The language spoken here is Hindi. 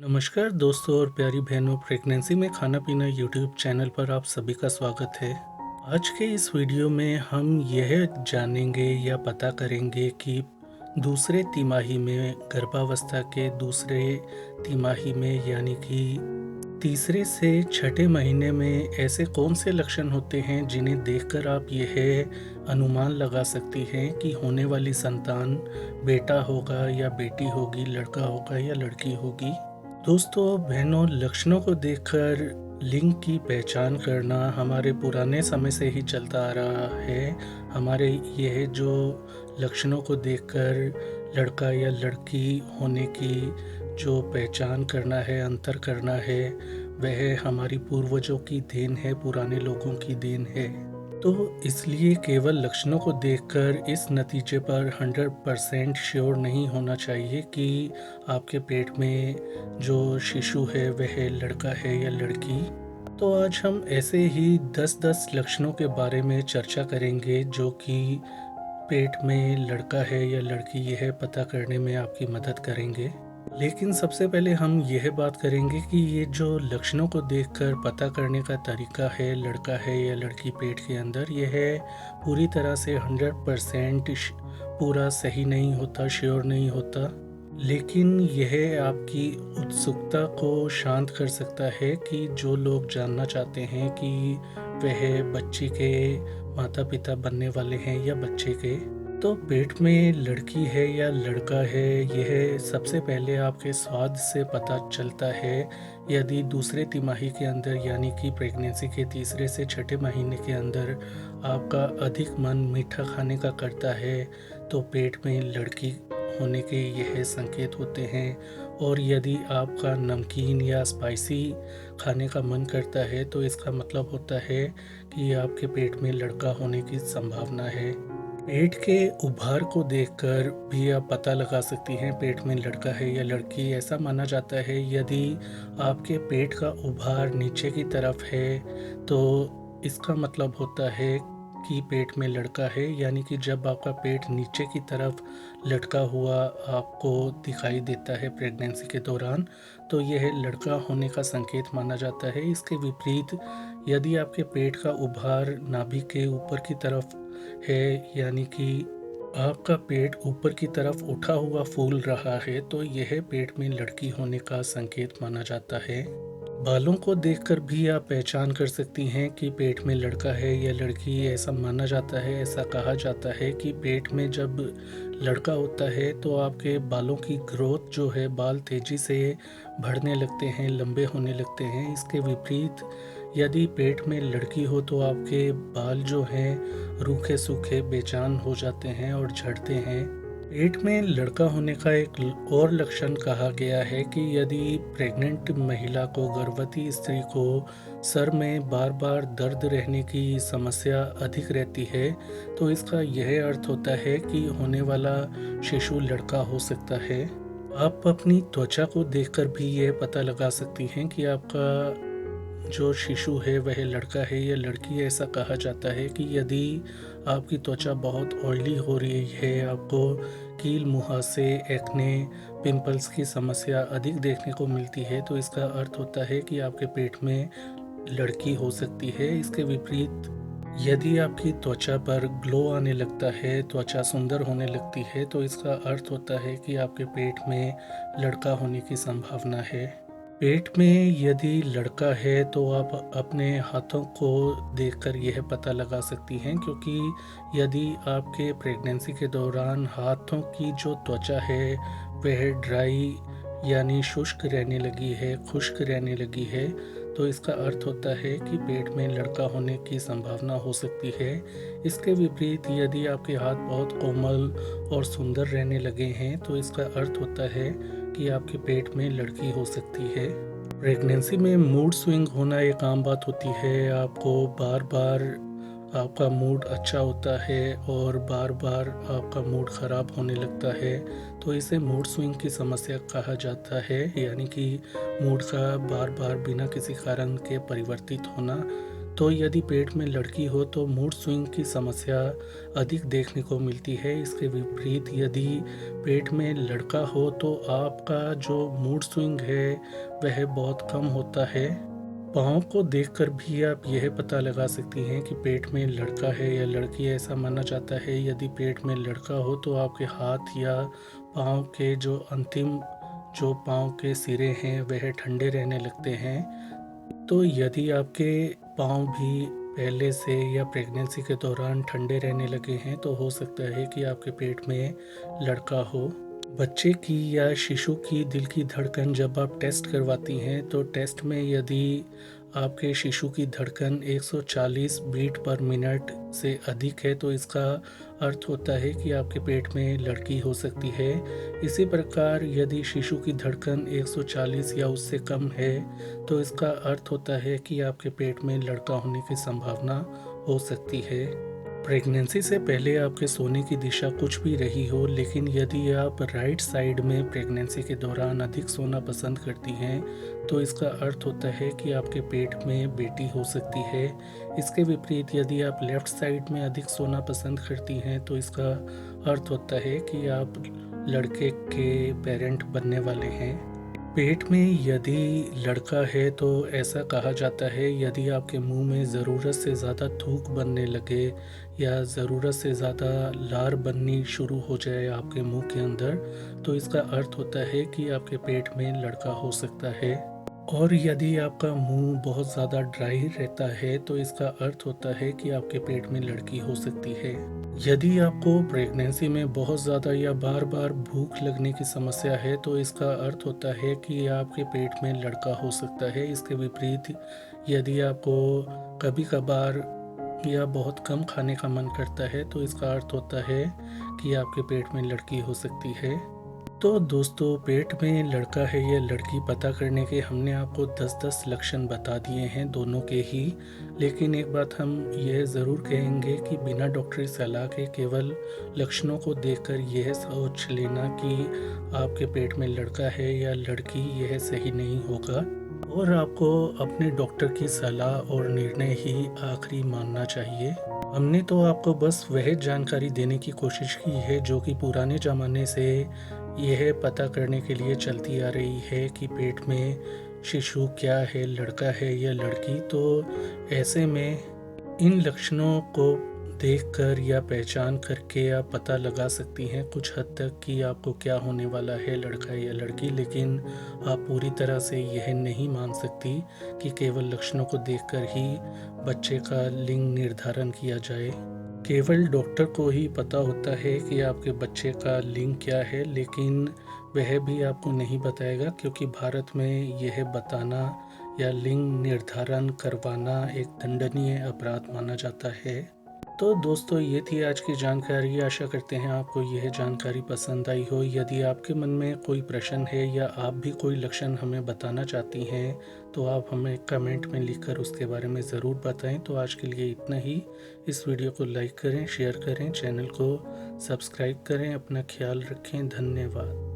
नमस्कार दोस्तों और प्यारी बहनों, प्रेगनेंसी में खाना पीना यूट्यूब चैनल पर आप सभी का स्वागत है। आज के इस वीडियो में हम यह जानेंगे या पता करेंगे कि दूसरे तिमाही में गर्भावस्था के दूसरे तिमाही में यानी कि तीसरे से छठे महीने में ऐसे कौन से लक्षण होते हैं जिन्हें देखकर आप यह अनुमान लगा सकती हैं कि होने वाली संतान बेटा होगा या बेटी होगी, लड़का होगा या लड़की होगी। दोस्तों बहनों, लक्षणों को देखकर लिंग की पहचान करना हमारे पुराने समय से ही चलता आ रहा है। हमारे यह जो लक्षणों को देखकर लड़का या लड़की होने की जो पहचान करना है, अंतर करना है, वह हमारी पूर्वजों की देन है, पुराने लोगों की देन है। तो इसलिए केवल लक्षणों को देखकर इस नतीजे पर 100% श्योर नहीं होना चाहिए कि आपके पेट में जो शिशु है वह लड़का है या लड़की। तो आज हम ऐसे ही 10-10 लक्षणों के बारे में चर्चा करेंगे जो कि पेट में लड़का है या लड़की यह पता करने में आपकी मदद करेंगे। लेकिन सबसे पहले हम यह बात करेंगे कि ये जो लक्षणों को देखकर पता करने का तरीका है, लड़का है या लड़की पेट के अंदर, यह पूरी तरह से 100% पूरा सही नहीं होता, श्योर नहीं होता। लेकिन यह आपकी उत्सुकता को शांत कर सकता है कि जो लोग जानना चाहते हैं कि वह बच्चे के माता पिता बनने वाले हैं या बच्चे के। तो पेट में लड़की है या लड़का है, यह सबसे पहले आपके स्वाद से पता चलता है। यदि दूसरे तिमाही के अंदर यानी कि प्रेगनेंसी के तीसरे से छठे महीने के अंदर आपका अधिक मन मीठा खाने का करता है तो पेट में लड़की होने के यह संकेत होते हैं। और यदि आपका नमकीन या स्पाइसी खाने का मन करता है तो इसका मतलब होता है कि आपके पेट में लड़का होने की संभावना है। पेट के उभार को देखकर भी आप पता लगा सकती हैं पेट में लड़का है या लड़की। ऐसा माना जाता है यदि आपके पेट का उभार नीचे की तरफ है तो इसका मतलब होता है कि पेट में लड़का है। यानी कि जब आपका पेट नीचे की तरफ लटका हुआ आपको दिखाई देता है प्रेगनेंसी के दौरान, तो यह लड़का होने का संकेत माना जाता है। इसके विपरीत यदि आपके पेट का उभार नाभि के ऊपर की तरफ है, यानी कि आपका पेट ऊपर की तरफ उठा हुआ फूल रहा है, तो यह पेट में लड़की होने का संकेत माना जाता है। बालों को देखकर भी आप पहचान कर सकती हैं कि पेट में लड़का है या लड़की। ऐसा माना जाता है, ऐसा कहा जाता है कि पेट में जब लड़का होता है तो आपके बालों की ग्रोथ जो है, बाल तेजी से बढ़ने लगते हैं, लंबे होने लगते हैं। इसके विपरीत यदि पेट में लड़की हो तो आपके बाल जो हैं रूखे सूखे बेजान हो जाते हैं और झड़ते हैं। पेट में लड़का होने का एक और लक्षण कहा गया है कि यदि प्रेग्नेंट महिला को, गर्भवती स्त्री को सर में बार बार दर्द रहने की समस्या अधिक रहती है तो इसका यह अर्थ होता है कि होने वाला शिशु लड़का हो सकता है। आप अपनी त्वचा को देखकर भी यह पता लगा सकती हैं कि आपका जो शिशु है वह लड़का है या लड़की। ऐसा कहा जाता है कि यदि आपकी त्वचा बहुत ऑयली हो रही है, आपको कील मुहासे, एक्ने, पिंपल्स की समस्या अधिक देखने को मिलती है, तो इसका अर्थ होता है कि आपके पेट में लड़की हो सकती है। इसके विपरीत यदि आपकी त्वचा पर ग्लो आने लगता है, त्वचा सुंदर होने लगती है, तो इसका अर्थ होता है कि आपके पेट में लड़का होने की संभावना है। पेट में यदि लड़का है तो आप अपने हाथों को देखकर यह पता लगा सकती हैं, क्योंकि यदि आपके प्रेगनेंसी के दौरान हाथों की जो त्वचा है वह ड्राई यानी शुष्क रहने लगी है, खुश्क रहने लगी है, तो इसका अर्थ होता है कि पेट में लड़का होने की संभावना हो सकती है। इसके विपरीत यदि आपके हाथ बहुत कोमल और सुंदर रहने लगे हैं तो इसका अर्थ होता है कि आपके पेट में लड़की हो सकती है। प्रेगनेंसी में मूड स्विंग होना एक आम बात होती है। आपको बार बार आपका मूड अच्छा होता है और बार बार आपका मूड ख़राब होने लगता है, तो इसे मूड स्विंग की समस्या कहा जाता है। यानी कि मूड का बार बार बिना किसी कारण के परिवर्तित होना। तो यदि पेट में लड़की हो तो मूड स्विंग की समस्या अधिक देखने को मिलती है। इसके विपरीत यदि पेट में लड़का हो तो आपका जो मूड स्विंग है वह बहुत कम होता है। पाँव को देखकर भी आप यह पता लगा सकती हैं कि पेट में लड़का है या लड़की है। ऐसा माना जाता है यदि पेट में लड़का हो तो आपके हाथ या पाँव के जो अंतिम जो पाँव के सिरे हैं वह ठंडे रहने लगते हैं। तो यदि आपके पाँव भी पहले से या प्रेगनेंसी के दौरान ठंडे रहने लगे हैं तो हो सकता है कि आपके पेट में लड़का हो। बच्चे की या शिशु की दिल की धड़कन जब आप टेस्ट करवाती हैं तो टेस्ट में यदि आपके शिशु की धड़कन 140 बीट पर मिनट से अधिक है तो इसका अर्थ होता है कि आपके पेट में लड़की हो सकती है। इसी प्रकार यदि शिशु की धड़कन 140 या उससे कम है तो इसका अर्थ होता है कि आपके पेट में लड़का होने की संभावना हो सकती है। प्रेगनेंसी से पहले आपके सोने की दिशा कुछ भी रही हो, लेकिन यदि आप राइट साइड में प्रेगनेंसी के दौरान अधिक सोना पसंद करती हैं तो इसका अर्थ होता है कि आपके पेट में बेटी हो सकती है। इसके विपरीत यदि आप लेफ्ट साइड में अधिक सोना पसंद करती हैं तो इसका अर्थ होता है कि आप लड़के के पेरेंट बनने वाले हैं। पेट में यदि लड़का है तो ऐसा कहा जाता है यदि आपके मुंह में ज़रूरत से ज़्यादा थूक बनने लगे या ज़रूरत से ज़्यादा लार बननी शुरू हो जाए आपके मुंह के अंदर तो इसका अर्थ होता है कि आपके पेट में लड़का हो सकता है। और यदि आपका मुंह बहुत ज़्यादा ड्राई रहता है तो इसका अर्थ होता है कि आपके पेट में लड़की हो सकती है। यदि आपको प्रेगनेंसी में बहुत ज़्यादा या बार बार भूख लगने की समस्या है तो इसका अर्थ होता है कि आपके पेट में लड़का हो सकता है। इसके विपरीत यदि आपको कभी कभार या बहुत कम खाने का मन करता है तो इसका अर्थ होता है कि आपके पेट में लड़की हो सकती है। तो दोस्तों, पेट में लड़का है या लड़की पता करने के हमने आपको 10-10 लक्षण बता दिए हैं दोनों के ही। लेकिन एक बात हम यह ज़रूर कहेंगे कि बिना डॉक्टरी सलाह के केवल लक्षणों को देखकर यह सोच लेना कि आपके पेट में लड़का है या लड़की यह सही नहीं होगा और आपको अपने डॉक्टर की सलाह और निर्णय ही आखिरी मानना चाहिए। हमने तो आपको बस वह जानकारी देने की कोशिश की है जो कि पुराने ज़माने से यह पता करने के लिए चलती आ रही है कि पेट में शिशु क्या है, लड़का है या लड़की। तो ऐसे में इन लक्षणों को देखकर या पहचान करके आप पता लगा सकती हैं कुछ हद तक कि आपको क्या होने वाला है, लड़का या लड़की। लेकिन आप पूरी तरह से यह नहीं मान सकती कि केवल लक्षणों को देखकर ही बच्चे का लिंग निर्धारण किया जाए। केवल डॉक्टर को ही पता होता है कि आपके बच्चे का लिंग क्या है, लेकिन वह भी आपको नहीं बताएगा क्योंकि भारत में यह बताना या लिंग निर्धारण करवाना एक दंडनीय अपराध माना जाता है। तो दोस्तों, ये थी आज की जानकारी। आशा करते हैं आपको यह जानकारी पसंद आई हो। यदि आपके मन में कोई प्रश्न है या आप भी कोई लक्षण हमें बताना चाहती हैं तो आप हमें कमेंट में लिखकर उसके बारे में ज़रूर बताएं। तो आज के लिए इतना ही। इस वीडियो को लाइक करें, शेयर करें, चैनल को सब्सक्राइब करें। अपना ख्याल रखें। धन्यवाद।